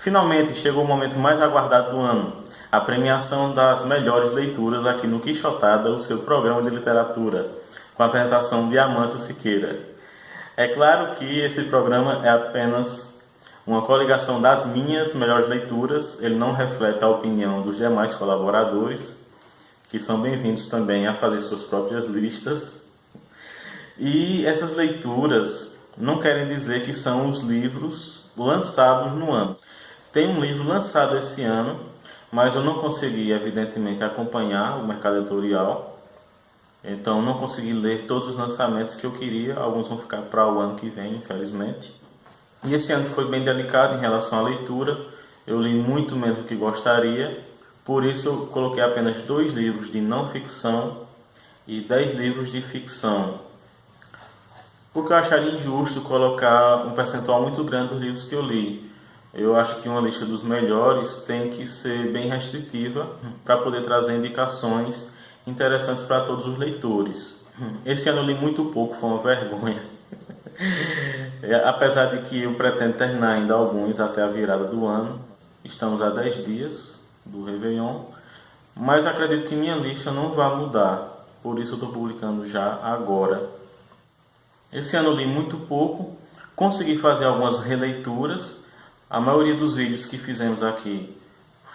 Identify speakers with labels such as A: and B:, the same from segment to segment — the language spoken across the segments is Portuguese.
A: Finalmente chegou o momento mais aguardado do ano, a premiação das melhores leituras aqui no Quixotada, o seu programa de literatura, com a apresentação de Amâncio Siqueira. É claro que esse programa é apenas uma coligação das minhas melhores leituras, ele não reflete a opinião dos demais colaboradores, que são bem-vindos também a fazer suas próprias listas. E essas leituras não querem dizer que são os livros lançados no ano. Tem um livro lançado esse ano, mas eu não consegui, evidentemente, acompanhar o mercado editorial. Então, não consegui ler todos os lançamentos que eu queria. Alguns vão ficar para o ano que vem, infelizmente. E esse ano foi bem delicado em relação à leitura. Eu li muito menos do que gostaria. Por isso, eu coloquei apenas 2 livros de não ficção e 10 livros de ficção. Porque eu acharia injusto colocar um percentual muito grande dos livros que eu li. Eu acho que uma lista dos melhores tem que ser bem restritiva para poder trazer indicações interessantes para todos os leitores. Esse ano eu li muito pouco, foi uma vergonha. Apesar de que eu pretendo terminar ainda alguns até a virada do ano. Estamos a 10 dias do Réveillon, mas acredito que minha lista não vai mudar. Por isso eu estou publicando já agora. Esse ano eu li muito pouco, consegui fazer algumas releituras. A maioria dos vídeos que fizemos aqui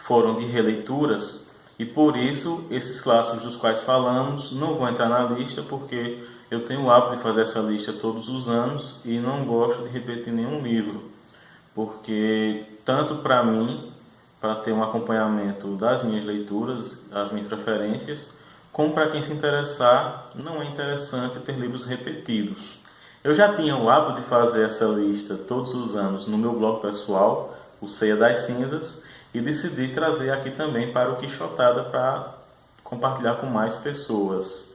A: foram de releituras e por isso esses clássicos dos quais falamos não vão entrar na lista, porque eu tenho o hábito de fazer essa lista todos os anos e não gosto de repetir nenhum livro, porque tanto para mim, para ter um acompanhamento das minhas leituras, das minhas preferências, como para quem se interessar, não é interessante ter livros repetidos. Eu já tinha o hábito de fazer essa lista todos os anos no meu blog pessoal, o Ceia das Cinzas, e decidi trazer aqui também para o Quixotada para compartilhar com mais pessoas.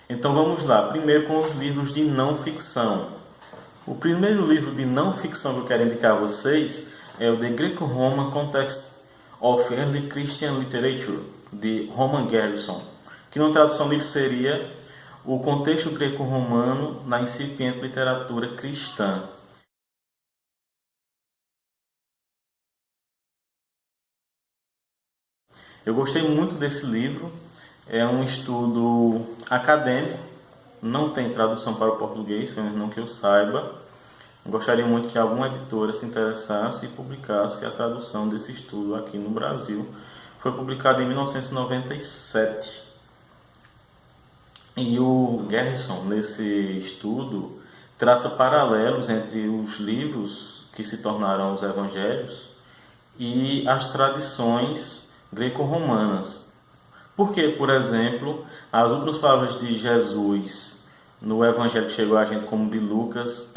A: Então vamos lá, primeiro com os livros de não ficção. O primeiro livro de não ficção que eu quero indicar a vocês é o The Greco-Roman Context of Early Christian Literature, de Roman Garrison, que na tradução livre seria o contexto greco-romano na incipiente literatura cristã. Eu gostei muito desse livro, é um estudo acadêmico, não tem tradução para o português, pelo menos não que eu saiba. Gostaria muito que alguma editora se interessasse e publicasse a tradução desse estudo aqui no Brasil. Foi publicado em 1997. E o Garrison, nesse estudo, traça paralelos entre os livros que se tornaram os evangelhos e as tradições greco-romanas. Porque, por exemplo, as últimas palavras de Jesus no evangelho que chegou a gente, como de Lucas,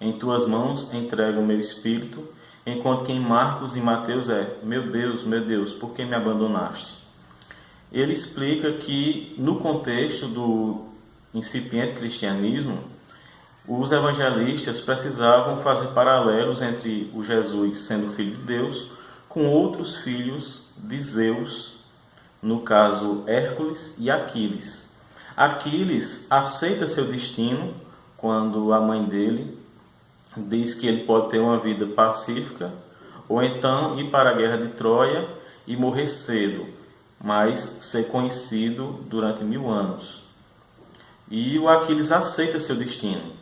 A: em tuas mãos entrego o meu espírito, enquanto que em Marcos e Mateus meu Deus, por que me abandonaste? Ele explica que, no contexto do incipiente cristianismo, os evangelistas precisavam fazer paralelos entre o Jesus sendo filho de Deus com outros filhos de Zeus, no caso Hércules e Aquiles. Aquiles aceita seu destino quando a mãe dele diz que ele pode ter uma vida pacífica ou então ir para a guerra de Troia e morrer cedo, mas ser conhecido durante 1000 anos. E o Aquiles aceita seu destino,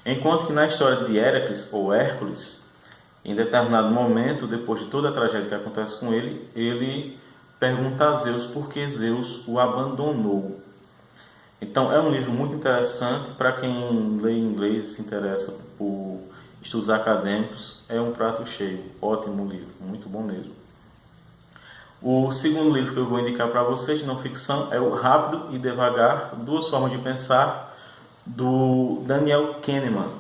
A: enquanto que na história de Hércules ou Hércules, em determinado momento, depois de toda a tragédia que acontece com ele, ele pergunta a Zeus por que Zeus o abandonou. Então é um livro muito interessante para quem lê inglês e se interessa por estudos acadêmicos. É um prato cheio, ótimo livro, muito bom mesmo. O segundo livro que eu vou indicar para vocês de não ficção é o Rápido e Devagar, Duas Formas de Pensar, do Daniel Kahneman.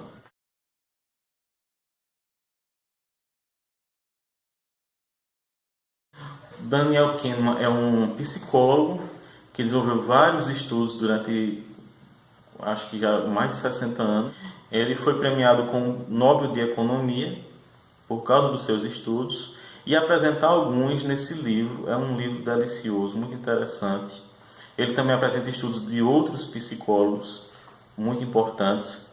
A: Daniel Kahneman é um psicólogo que desenvolveu vários estudos durante, acho que já mais de 60 anos. Ele foi premiado com o Nobel de Economia por causa dos seus estudos. E apresentar alguns nesse livro, é um livro delicioso, muito interessante. Ele também apresenta estudos de outros psicólogos muito importantes.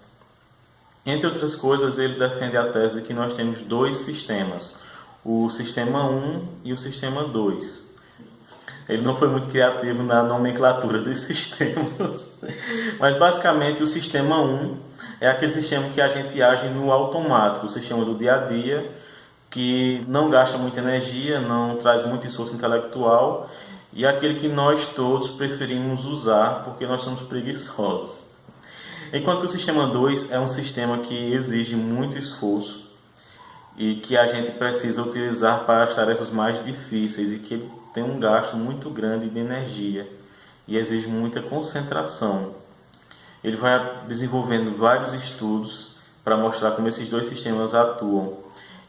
A: Entre outras coisas, ele defende a tese de que nós temos 2 sistemas. o Sistema 1 e o Sistema 2. Ele não foi muito criativo na nomenclatura dos sistemas, mas basicamente o Sistema 1 é aquele sistema que a gente age no automático, o sistema do dia a dia, que não gasta muita energia, não traz muito esforço intelectual, e é aquele que nós todos preferimos usar porque nós somos preguiçosos. Enquanto que o Sistema 2 é um sistema que exige muito esforço e que a gente precisa utilizar para as tarefas mais difíceis e que ele tem um gasto muito grande de energia e exige muita concentração. Ele vai desenvolvendo vários estudos para mostrar como esses dois sistemas atuam.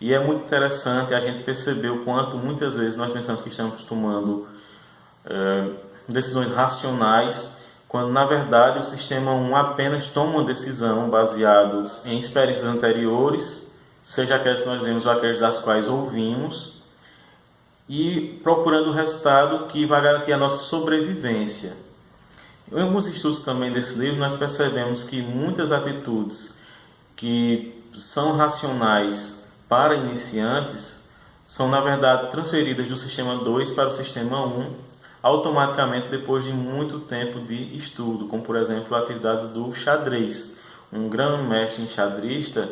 A: E é muito interessante a gente perceber o quanto muitas vezes nós pensamos que estamos tomando decisões racionais, quando na verdade o Sistema 1 apenas toma uma decisão baseados em experiências anteriores, seja aquelas que nós vemos ou aquelas das quais ouvimos, e procurando o resultado que vai garantir a nossa sobrevivência. Em alguns estudos também desse livro, nós percebemos que muitas atitudes que são racionais para iniciantes são, na verdade, transferidas do Sistema 2 para o Sistema 1 automaticamente depois de muito tempo de estudo, como, por exemplo, atividades do xadrez. Um grande mestre enxadrista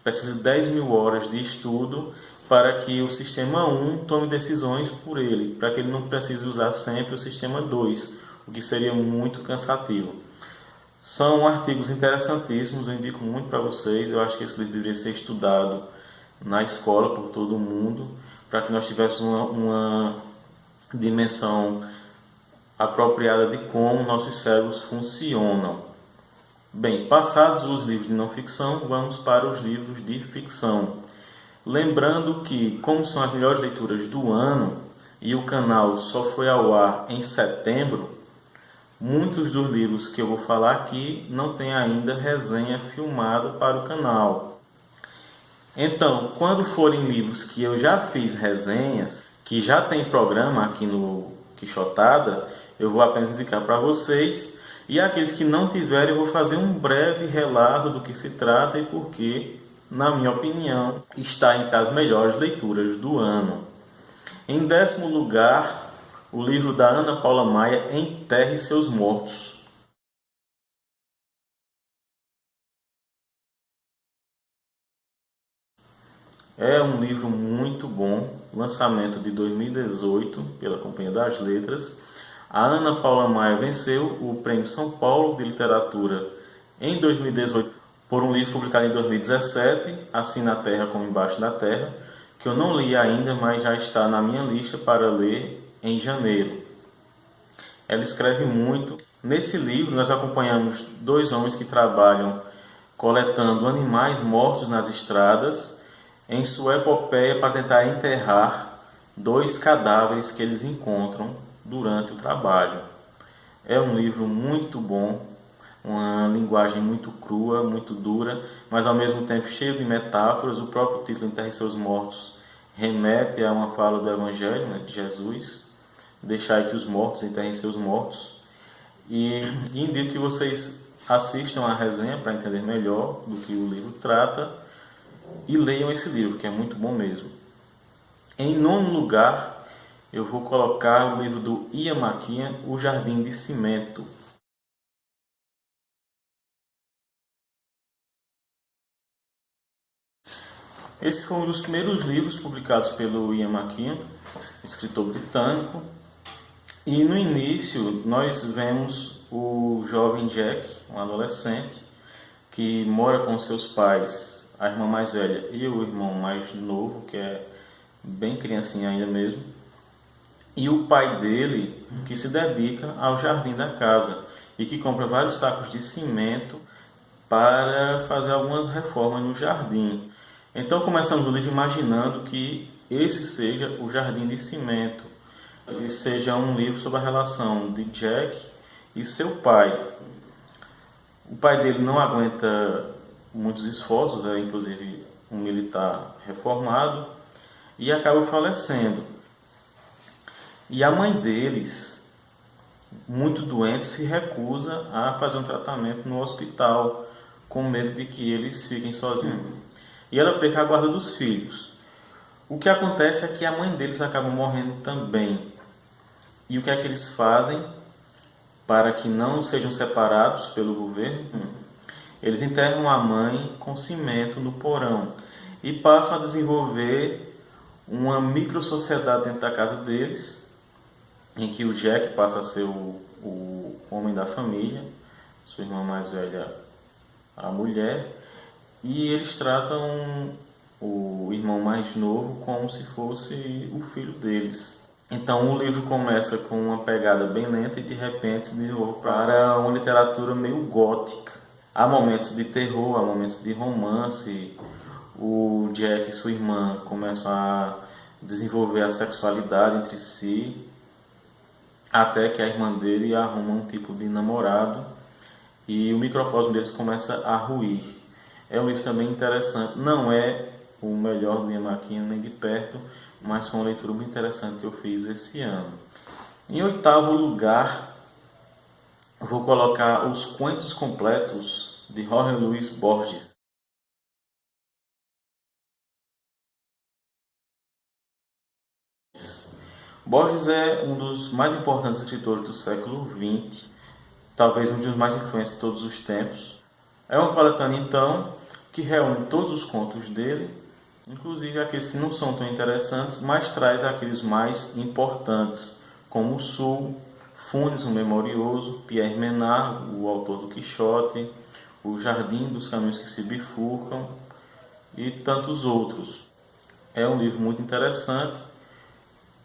A: precisa de 10.000 horas de estudo para que o Sistema 1 tome decisões por ele, para que ele não precise usar sempre o Sistema 2, o que seria muito cansativo. São artigos interessantíssimos, eu indico muito para vocês. Eu acho que esse livro deveria ser estudado na escola por todo mundo, para que nós tivéssemos uma dimensão apropriada de como nossos cérebros funcionam. Bem, passados os livros de não ficção, vamos para os livros de ficção. Lembrando que, como são as melhores leituras do ano e o canal só foi ao ar em setembro, muitos dos livros que eu vou falar aqui não tem ainda resenha filmada para o canal. Então, quando forem livros que eu já fiz resenhas, que já tem programa aqui no Quixotada, eu vou apenas indicar para vocês. E aqueles que não tiverem, eu vou fazer um breve relato do que se trata e por que, na minha opinião, está entre as melhores leituras do ano. Em 10º lugar, o livro da Ana Paula Maia, Enterre Seus Mortos. É um livro muito bom, lançamento de 2018 pela Companhia das Letras. A Ana Paula Maia venceu o Prêmio São Paulo de Literatura em 2018 por um livro publicado em 2017, Assim na Terra como Embaixo da Terra, que eu não li ainda, mas já está na minha lista para ler em janeiro. Ela escreve muito. Nesse livro nós acompanhamos dois homens que trabalham coletando animais mortos nas estradas em sua epopeia para tentar enterrar 2 cadáveres que eles encontram durante o trabalho. É um livro muito bom, uma linguagem muito crua, muito dura, mas ao mesmo tempo cheio de metáforas. O próprio título Enterre Seus Mortos remete a uma fala do Evangelho, né, de Jesus: deixai que os mortos enterrem seus mortos. E indico que vocês assistam a resenha para entender melhor do que o livro trata e leiam esse livro, que é muito bom mesmo. Em 9º lugar, eu vou colocar o livro do Ian McKean, O Jardim de Cimento. Esse foi um dos primeiros livros publicados pelo Ian McKean, escritor britânico. E no início nós vemos o jovem Jack, um adolescente, que mora com seus pais, a irmã mais velha e o irmão mais novo, que é bem criancinha ainda mesmo. E o pai dele, que se dedica ao jardim da casa e que compra vários sacos de cimento para fazer algumas reformas no jardim. Então começamos o livro imaginando que esse seja o Jardim de Cimento, e seja um livro sobre a relação de Jack e seu pai. O pai dele não aguenta muitos esforços, é inclusive um militar reformado, e acaba falecendo. E a mãe deles, muito doente, se recusa a fazer um tratamento no hospital, com medo de que eles fiquem sozinhos. E ela perca a guarda dos filhos. O que acontece é que a mãe deles acaba morrendo também. E o que é que eles fazem para que não sejam separados pelo governo? Eles enterram a mãe com cimento no porão e passam a desenvolver uma micro-sociedade dentro da casa deles, em que o Jack passa a ser o homem da família, sua irmã mais velha a mulher, e eles tratam o irmão mais novo como se fosse o filho deles. Então o livro começa com uma pegada bem lenta e de repente se desenvolve para uma literatura meio gótica. Há momentos de terror, há momentos de romance. O Jack e sua irmã começam a desenvolver a sexualidade entre si, até que a irmã dele arruma um tipo de namorado e o microcosmo deles começa a ruir. É um livro também interessante, não é o melhor do Ian McEwan nem de perto, mas foi uma leitura muito interessante que eu fiz esse ano. Em oitavo lugar, vou colocar Os Cuentos Completos de Jorge Luis Borges. Borges é um dos mais importantes escritores do século XX, talvez um dos mais influentes de todos os tempos. É uma coletânea, então, que reúne todos os contos dele, inclusive aqueles que não são tão interessantes, mas traz aqueles mais importantes, como o Sul, Funes o Memorioso, Pierre Menard, o autor do Quixote, o Jardim dos Caminhos que se Bifurcam e tantos outros. É um livro muito interessante.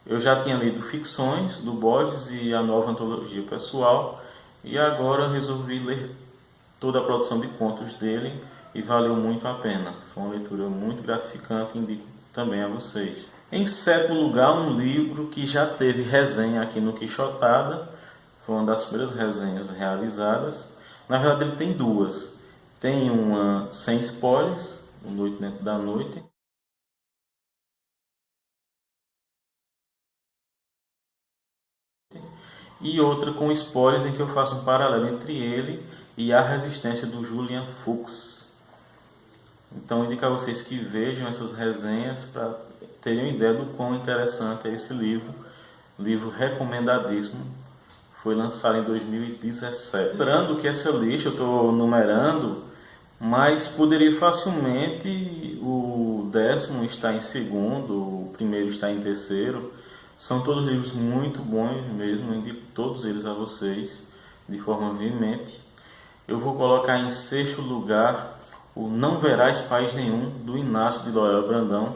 A: Eu já tinha lido Ficções, do Borges, e a nova antologia pessoal, e agora resolvi ler toda a produção de contos dele, e valeu muito a pena. Foi uma leitura muito gratificante e indico também a vocês. Em sétimo lugar, um livro que já teve resenha aqui no Quixotada, foi uma das primeiras resenhas realizadas. Na verdade, ele tem duas. Tem uma sem spoilers, O Noite Dentro da Noite, e outra com spoilers em que eu faço um paralelo entre ele e A Resistência do Julian Fuchs. Então, indico a vocês que vejam essas resenhas para terem uma ideia do quão interessante é esse livro. Livro recomendadíssimo. Foi lançado em 2017. Lembrando que essa lista eu estou numerando, mas poderia facilmente o décimo estar em segundo, o primeiro está em terceiro. São todos livros muito bons mesmo, indico todos eles a vocês de forma veemente. Eu vou colocar em sexto lugar o Não Verás País Nenhum, do Inácio de Loyola Brandão.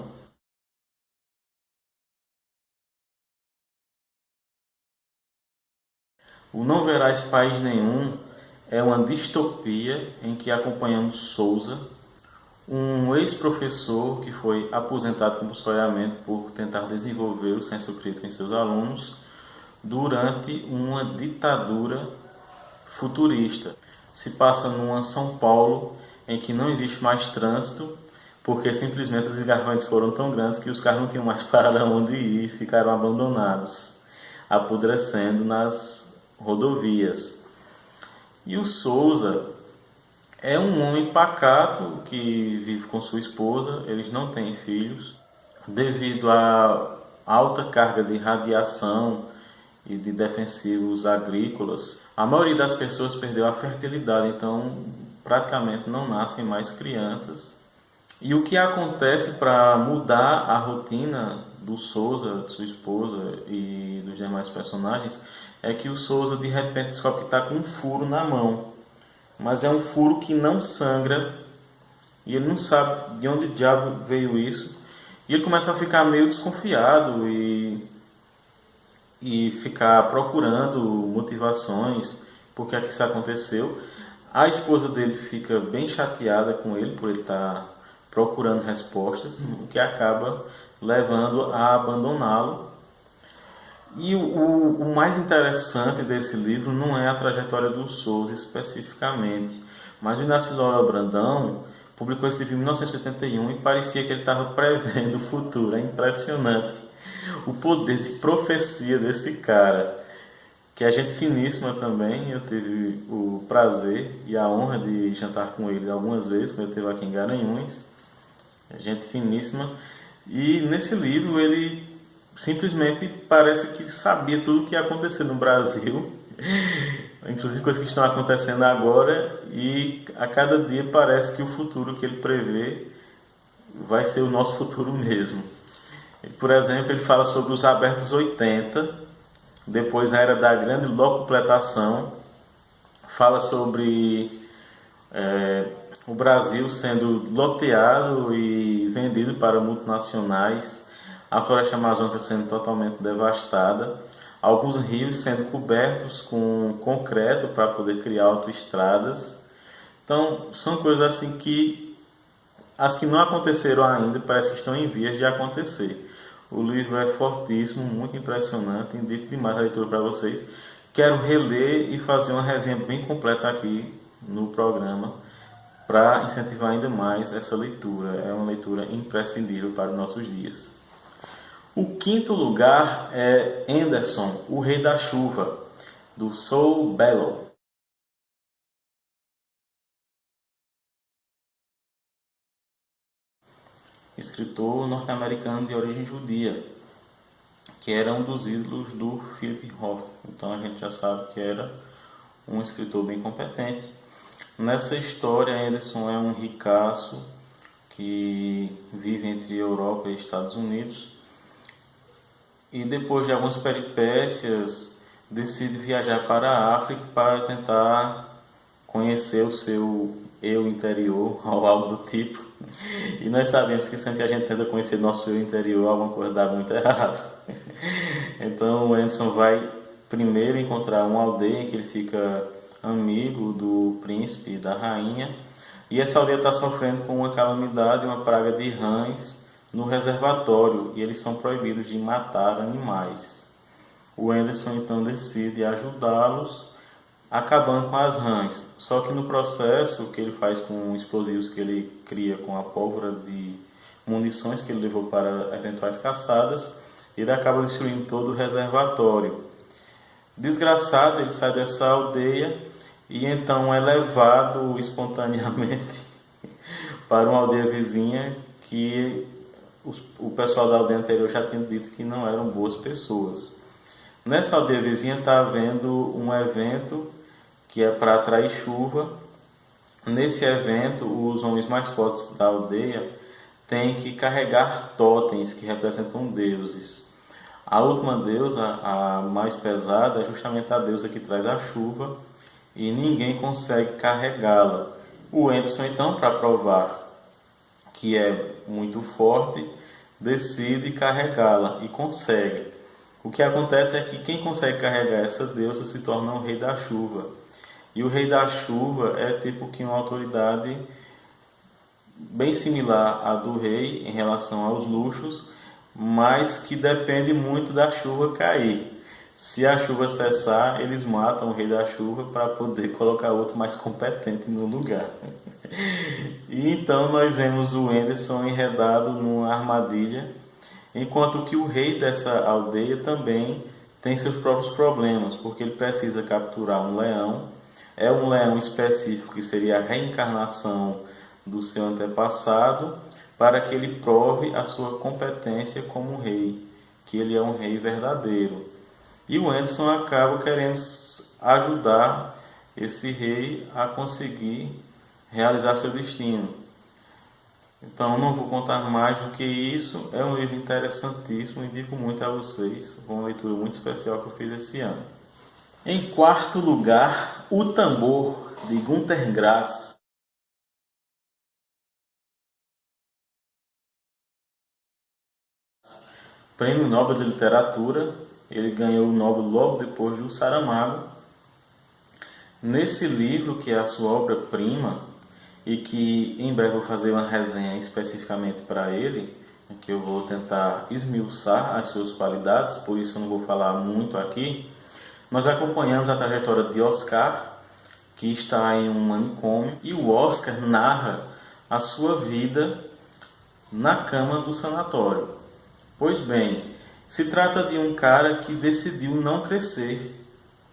A: O Não Verás País Nenhum é uma distopia em que acompanhamos Souza, um ex-professor que foi aposentado compulsoriamente por tentar desenvolver o senso crítico em seus alunos durante uma ditadura futurista. Se passa numa São Paulo em que não existe mais trânsito, porque simplesmente os engarrafamentos foram tão grandes que os carros não tinham mais para onde ir e ficaram abandonados, apodrecendo nas rodovias. E o Souza é um homem pacato que vive com sua esposa, eles não têm filhos. Devido à alta carga de radiação e de defensivos agrícolas, a maioria das pessoas perdeu a fertilidade, então praticamente não nascem mais crianças. E o que acontece para mudar a rotina do Souza, de sua esposa e dos demais personagens, é que o Souza de repente descobre que está com um furo na mão. Mas é um furo que não sangra e ele não sabe de onde diabo veio isso. E ele começa a ficar meio desconfiado e ficar procurando motivações por que é que isso aconteceu. A esposa dele fica bem chateada com ele por ele estar procurando respostas, o que acaba levando a abandoná-lo. E o mais interessante desse livro não é a trajetória do Souza especificamente, mas o Inácio Loyola Brandão publicou esse livro em 1971 e parecia que ele estava prevendo o futuro. É impressionante o poder de profecia desse cara, que é gente finíssima também. Eu tive o prazer e a honra de jantar com ele algumas vezes, quando ele esteve aqui em Garanhuns. Gente finíssima. E nesse livro ele simplesmente parece que sabia tudo o que ia acontecer no Brasil, inclusive coisas que estão acontecendo agora, e a cada dia parece que o futuro que ele prevê vai ser o nosso futuro mesmo. Por exemplo, ele fala sobre os abertos 80, depois a era da grande locupletação, fala sobre o Brasil sendo loteado e vendido para multinacionais, a floresta amazônica sendo totalmente devastada, alguns rios sendo cobertos com concreto para poder criar autoestradas. Então, são coisas assim que as que não aconteceram ainda parece que estão em vias de acontecer. O livro é fortíssimo, muito impressionante, indico demais a leitura para vocês. Quero reler e fazer uma resenha bem completa aqui no programa para incentivar ainda mais essa leitura. É uma leitura imprescindível para os nossos dias. O quinto lugar é Anderson, o Rei da Chuva, do Saul Bellow. Escritor norte-americano de origem judia, que era um dos ídolos do Philip Roth. Então a gente já sabe que era um escritor bem competente. Nessa história, Anderson é um ricaço que vive entre Europa e Estados Unidos e depois de algumas peripécias decide viajar para a África para tentar conhecer o seu eu interior ou algo do tipo. E nós sabemos que sempre que a gente tenta conhecer nosso eu interior, alguma coisa dá muito errado. Então o Anderson vai primeiro encontrar uma aldeia em que ele fica amigo do príncipe e da rainha, e essa aldeia está sofrendo com uma calamidade, uma praga de rãs no reservatório, e eles são proibidos de matar animais. O Anderson então decide ajudá-los, acabando com as rãs. Só que no processo que ele faz com explosivos que ele cria com a pólvora de munições que ele levou para eventuais caçadas, ele acaba destruindo todo o reservatório. Desgraçado, ele sai dessa aldeia e então é levado espontaneamente para uma aldeia vizinha que o pessoal da aldeia anterior já tinha dito que não eram boas pessoas. Nessa aldeia vizinha está havendo um evento que é para atrair chuva. Nesse evento, os homens mais fortes da aldeia têm que carregar totens que representam deuses. A última deusa, a mais pesada, é justamente a deusa que traz a chuva e ninguém consegue carregá-la. O Anderson, então, para provar que é muito forte, decide carregá-la e consegue. O que acontece é que quem consegue carregar essa deusa se torna o Rei da Chuva. E o Rei da Chuva é tipo que uma autoridade bem similar à do rei em relação aos luxos, mas que depende muito da chuva cair. Se a chuva cessar, eles matam o Rei da Chuva para poder colocar outro mais competente no lugar. E então nós vemos o Anderson enredado numa armadilha, enquanto que o rei dessa aldeia também tem seus próprios problemas, porque ele precisa capturar um leão. É um leão específico que seria a reencarnação do seu antepassado, para que ele prove a sua competência como rei, que ele é um rei verdadeiro. E o Anderson acaba querendo ajudar esse rei a conseguir realizar seu destino. Então não vou contar mais do que isso. É um livro interessantíssimo, indico muito a vocês. Foi uma leitura muito especial que eu fiz esse ano. Em quarto lugar, O Tambor, de Günter Grass. Prêmio Nobel de Literatura. Ele ganhou o Nobel logo depois do Saramago. Nesse livro, que é a sua obra-prima, e que em breve vou fazer uma resenha especificamente para ele, que eu vou tentar esmiuçar as suas qualidades, por isso eu não vou falar muito aqui. Nós acompanhamos a trajetória de Oscar, que está em um manicômio, e o Oscar narra a sua vida na cama do sanatório. Pois bem, se trata de um cara que decidiu não crescer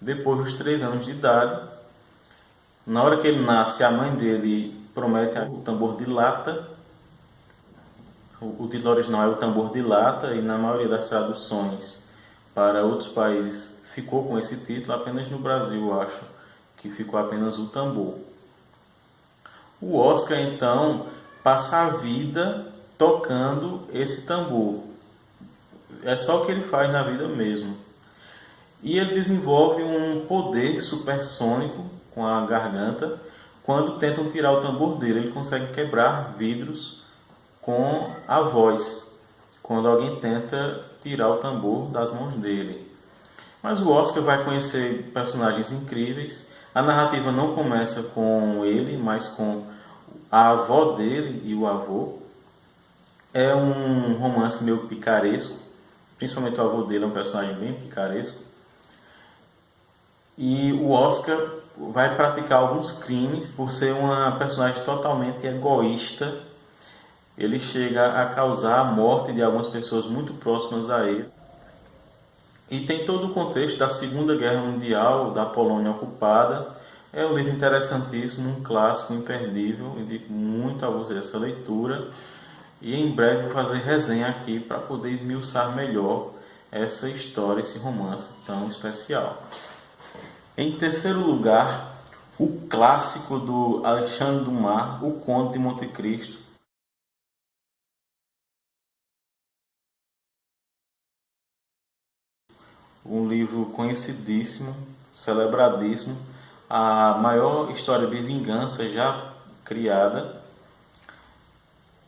A: depois dos 3 anos de idade. Na hora que ele nasce, a mãe dele promete o tambor de lata. O título original é O Tambor de Lata, e na maioria das traduções para outros países ficou com esse título. Apenas no Brasil, eu acho que ficou apenas O Tambor. O Oscar, então, passa a vida tocando esse tambor. É só o que ele faz na vida mesmo. E ele desenvolve um poder supersônico com a garganta. Quando tentam tirar o tambor dele, ele consegue quebrar vidros com a voz, quando alguém tenta tirar o tambor das mãos dele. Mas o Oscar vai conhecer personagens incríveis. A narrativa não começa com ele, mas com a avó dele e o avô. É um romance meio picaresco, principalmente o avô dele é um personagem bem picaresco. E o Oscar vai praticar alguns crimes por ser uma personagem totalmente egoísta. Ele chega a causar a morte de algumas pessoas muito próximas a ele. E tem todo o contexto da Segunda Guerra Mundial, da Polônia ocupada. É um livro interessantíssimo, um clássico imperdível. Indico muito a você essa leitura. E em breve vou fazer resenha aqui para poder esmiuçar melhor essa história, esse romance tão especial. Em terceiro lugar, o clássico do Alexandre Dumas, O Conde de Monte Cristo. Um livro conhecidíssimo, celebradíssimo, a maior história de vingança já criada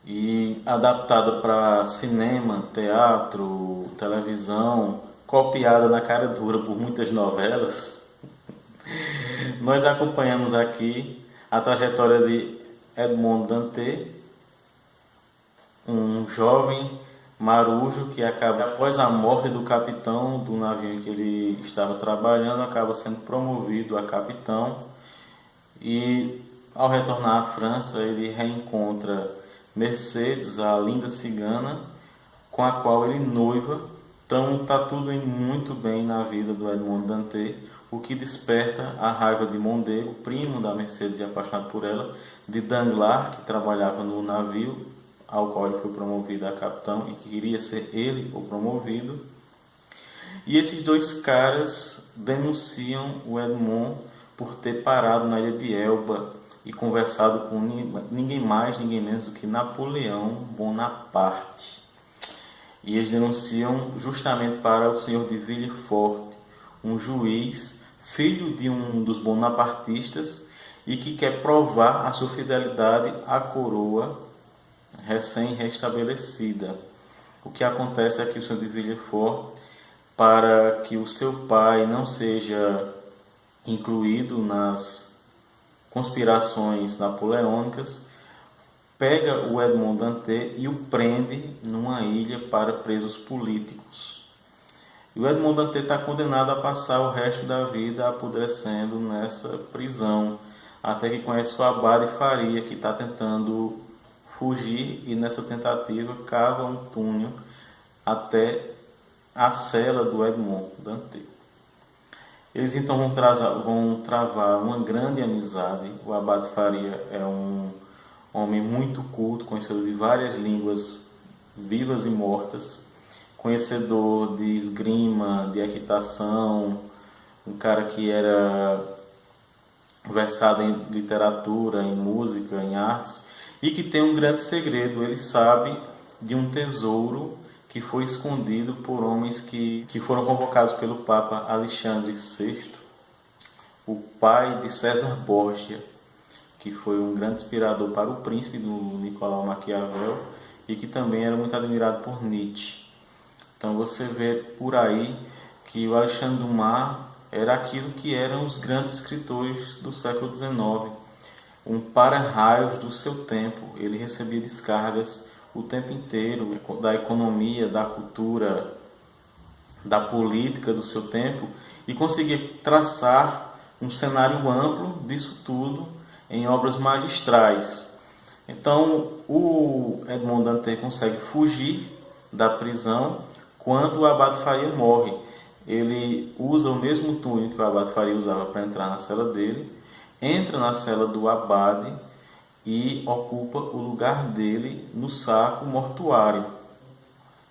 A: e adaptada para cinema, teatro, televisão, copiada na cara dura por muitas novelas. Nós acompanhamos aqui a trajetória de Edmond Dantès, um jovem marujo que acaba, após a morte do capitão do navio em que ele estava trabalhando, acaba sendo promovido a capitão, e ao retornar à França ele reencontra Mercedes, a linda cigana, com a qual ele noiva. Então está tudo indo muito bem na vida do Edmond Dantès, o que desperta a raiva de Mondego, primo da Mercedes e apaixonado por ela, de Danglars, que trabalhava no navio ao qual ele foi promovido a capitão e que queria ser ele o promovido. E esses dois caras denunciam o Edmond por ter parado na ilha de Elba e conversado com ninguém mais, ninguém menos do que Napoleão Bonaparte. E eles denunciam justamente para o senhor de Villefort, um juiz, filho de um dos bonapartistas, e que quer provar a sua fidelidade à coroa recém-restabelecida. O que acontece é que o senhor de Villefort, para que o seu pai não seja incluído nas conspirações napoleônicas, pega o Edmond Dantès e o prende numa ilha para presos políticos. E o Edmond Dantès está condenado a passar o resto da vida apodrecendo nessa prisão, até que conhece o Abade Faria, que está tentando fugir, e nessa tentativa cava um túnel até a cela do Edmond Dantès. Eles então vão travar uma grande amizade. O Abade Faria é um homem muito culto, conhecedor de várias línguas vivas e mortas, conhecedor de esgrima, de equitação, um cara que era versado em literatura, em música, em artes, e que tem um grande segredo. Ele sabe de um tesouro que foi escondido por homens que foram convocados pelo Papa Alexandre VI, o pai de César Borgia, que foi um grande inspirador para o príncipe do Nicolau Maquiavel e que também era muito admirado por Nietzsche. Então você vê por aí que o Alexandre Dumas era aquilo que eram os grandes escritores do século XIX, um para-raios do seu tempo. Ele recebia descargas o tempo inteiro da economia, da cultura, da política do seu tempo, e conseguia traçar um cenário amplo disso tudo em obras magistrais. Então o Edmond Dantès consegue fugir da prisão quando o Abade Faria morre. Ele usa o mesmo túnel que o Abade Faria usava para entrar na cela dele, entra na cela do Abade e ocupa o lugar dele no saco mortuário.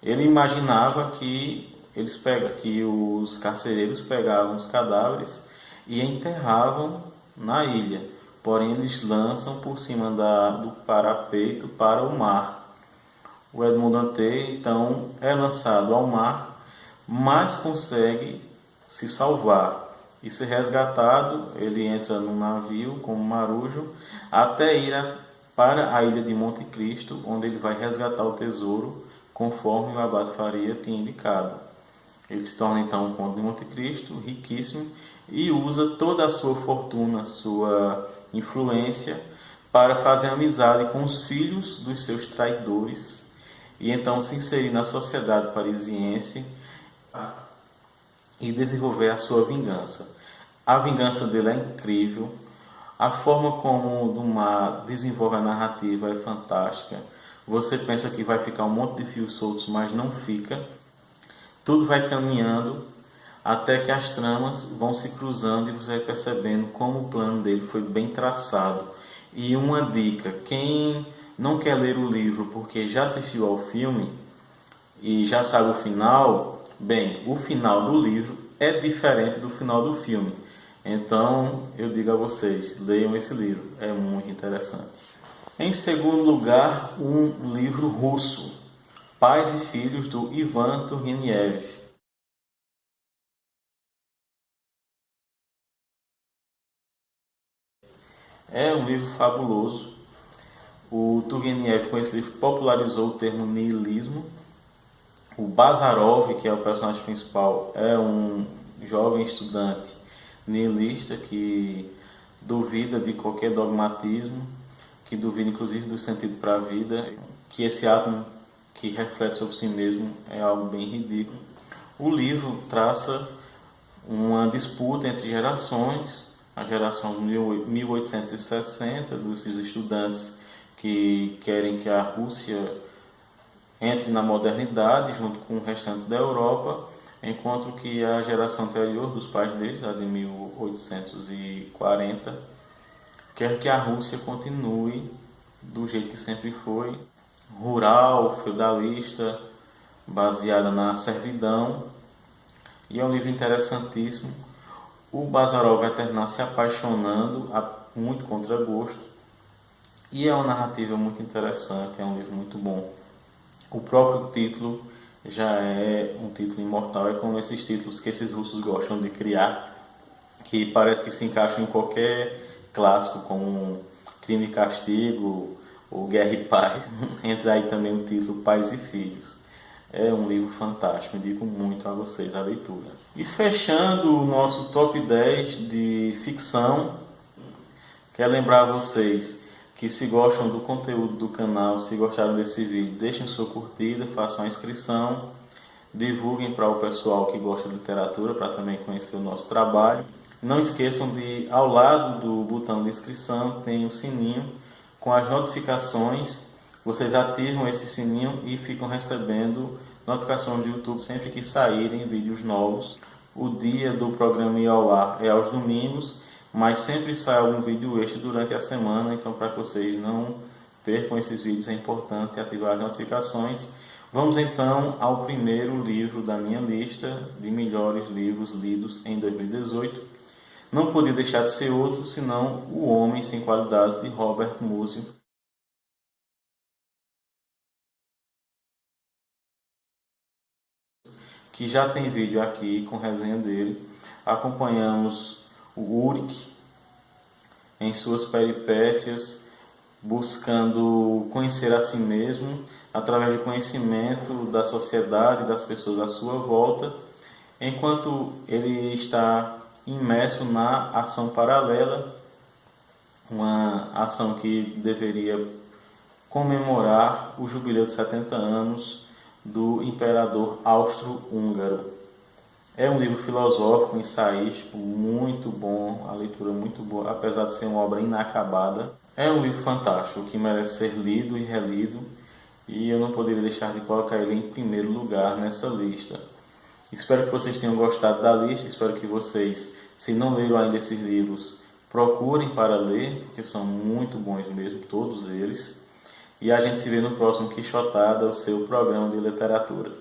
A: Ele imaginava que os carcereiros pegavam os cadáveres e enterravam na ilha, porém eles lançam por cima do parapeito para o mar. O Edmond Dantès então é lançado ao mar, mas consegue se salvar e ser resgatado. Ele entra num navio como marujo até ir para a ilha de Monte Cristo, onde ele vai resgatar o tesouro conforme o Abade Faria tinha indicado. Ele se torna então um conde de Monte Cristo, riquíssimo, e usa toda a sua fortuna, sua influência, para fazer amizade com os filhos dos seus traidores e então se inserir na sociedade parisiense e desenvolver a sua vingança. A vingança dele é incrível, a forma como Dumas desenvolve a narrativa é fantástica. Você pensa que vai ficar um monte de fios soltos, mas não fica. Tudo vai caminhando até que as tramas vão se cruzando e você vai percebendo como o plano dele foi bem traçado. E uma dica, quem não quer ler o livro porque já assistiu ao filme e já sabe o final, bem, o final do livro é diferente do final do filme. Então, eu digo a vocês, leiam esse livro, é muito interessante. Em segundo lugar, um livro russo, Pais e Filhos, do Ivan Turgenev. É um livro fabuloso. O Turgenev, com esse livro, popularizou o termo niilismo. O Bazarov, que é o personagem principal, é um jovem estudante nihilista que duvida de qualquer dogmatismo, que duvida inclusive do sentido para a vida, que esse átomo que reflete sobre si mesmo é algo bem ridículo. O livro traça uma disputa entre gerações, a geração de 1860, dos estudantes que querem que a Rússia entre na modernidade junto com o restante da Europa, enquanto que a geração anterior dos pais deles, a de 1840, quer que a Rússia continue do jeito que sempre foi, rural, feudalista, baseada na servidão. E é um livro interessantíssimo. O Bazarov vai terminar se apaixonando, muito contra gosto, e é uma narrativa muito interessante, é um livro muito bom. O próprio título já é um título imortal, é como esses títulos que esses russos gostam de criar, que parece que se encaixam em qualquer clássico, como Crime e Castigo ou Guerra e Paz. Entra aí também o título Pais e Filhos. É um livro fantástico, indico muito a vocês a leitura. E fechando o nosso top 10 de ficção, quero lembrar a vocês que se gostam do conteúdo do canal, se gostaram desse vídeo, deixem sua curtida, façam a inscrição, divulguem para o pessoal que gosta de literatura, para também conhecer o nosso trabalho. Não esqueçam de, ao lado do botão de inscrição, tem o sininho com as notificações. Vocês ativam esse sininho e ficam recebendo notificações do YouTube sempre que saírem vídeos novos. O dia do programa ir ao ar é aos domingos, mas sempre sai algum vídeo extra durante a semana, então para que vocês não percam esses vídeos é importante ativar as notificações. Vamos então ao primeiro livro da minha lista de melhores livros lidos em 2018. Não podia deixar de ser outro, senão O Homem Sem Qualidades, de Robert Musil. Que já tem vídeo aqui com resenha dele. Acompanhamos o Ulrich em suas peripécias, buscando conhecer a si mesmo através do conhecimento da sociedade e das pessoas à sua volta, enquanto ele está imerso na ação paralela, uma ação que deveria comemorar o jubileu de 70 anos do imperador austro-húngaro. É um livro filosófico, ensaístico, muito bom, a leitura muito boa, apesar de ser uma obra inacabada. É um livro fantástico, que merece ser lido e relido, e eu não poderia deixar de colocar ele em primeiro lugar nessa lista. Espero que vocês tenham gostado da lista, espero que vocês, se não leram ainda esses livros, Procurem para ler, porque são muito bons mesmo, todos eles. E a gente se vê no próximo Quixotada, o seu programa de literatura.